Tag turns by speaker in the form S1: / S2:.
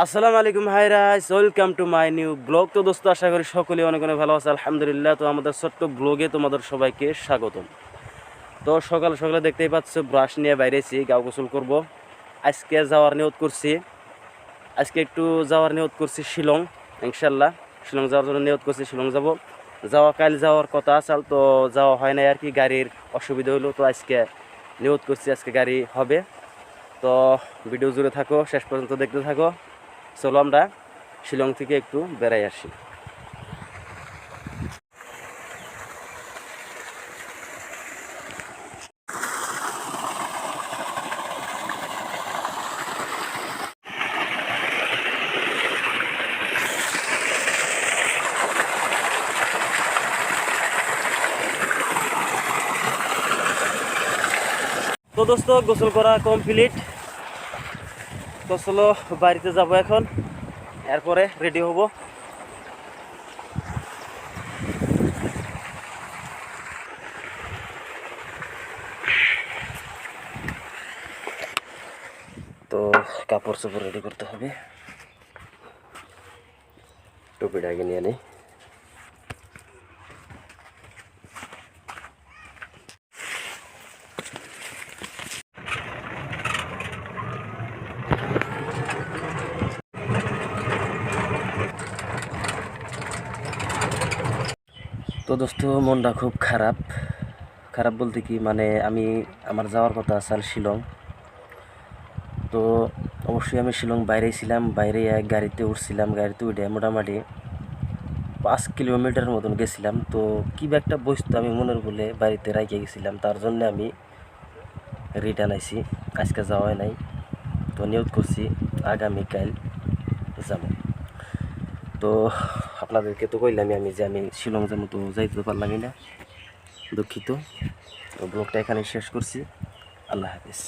S1: আসসালামু আলাইকুম হাই রাইস, welcome to my new blog. তো দোস্ত, আশা করি সকলে অনেক অনেক ভালো আছে, আলহামদুলিল্লাহ। তো আমাদের ছোট্ট ব্লগে তোমাদের সবাইকে স্বাগতম। তো সকালে সকালে দেখতেই পাচ্ছ, ব্রাশ নিয়ে বাইরেছি, গাও গোসল করব। আজকে যাওয়ার নিয়ত করছি, আজকে একটু যাওয়ার নিয়ত করছি শিলং। ইনশাল্লাহ শিলং যাওয়ার জন্য নিয়ত করছি, শিলং যাব। কাল যাওয়ার কথা আসাল, তো যাওয়া হয় না আর কি, গাড়ির অসুবিধা হলো। তো আজকে নিয়ত করছি আজকে গাড়ি হবে। তো ভিডিও জুড়ে থাকো, শেষ পর্যন্ত দেখতে থাকো। চলো আমরা শিলং থেকে একটু বেড়াই আসি। তো দোস্ত, গোসল করা কমপ্লিট। তো চলো বাড়িতে যাব এখন, এরপরে রেডি হব। তো কাপড় চোপড় রেডি করতে হবে, টুপিটা আগে নিয়ে নিই। তো দোস্ত, মনটা খুব খারাপ। খারাপ বলতে কি, মানে আমার যাওয়ার কথা আসাল শিলং। তো অবশ্যই আমি শিলং বাইরে ছিলাম, বাইরে এক গাড়িতে উঠছিলাম, গাড়িতে উঠে মোটামুটি 5 কিলোমিটার মতন গেছিলাম। তো কী বা একটা বস্তু আমি মনের বলে বাড়িতে রাখিয়ে গেছিলাম, তার জন্য আমি রিটার্ন আইছি। আজকে যাওয়া হয় নাই, তো নিয়োগ করছি আগামীকাল যাব। তো আপনাদেরকে তো কইলামই আমি যে আমি শিলং যাবো, তো যাইতে পারলামই না, দুঃখিত। তো ব্লগটা এখানে শেষ করছি। আল্লাহ হাফিজ।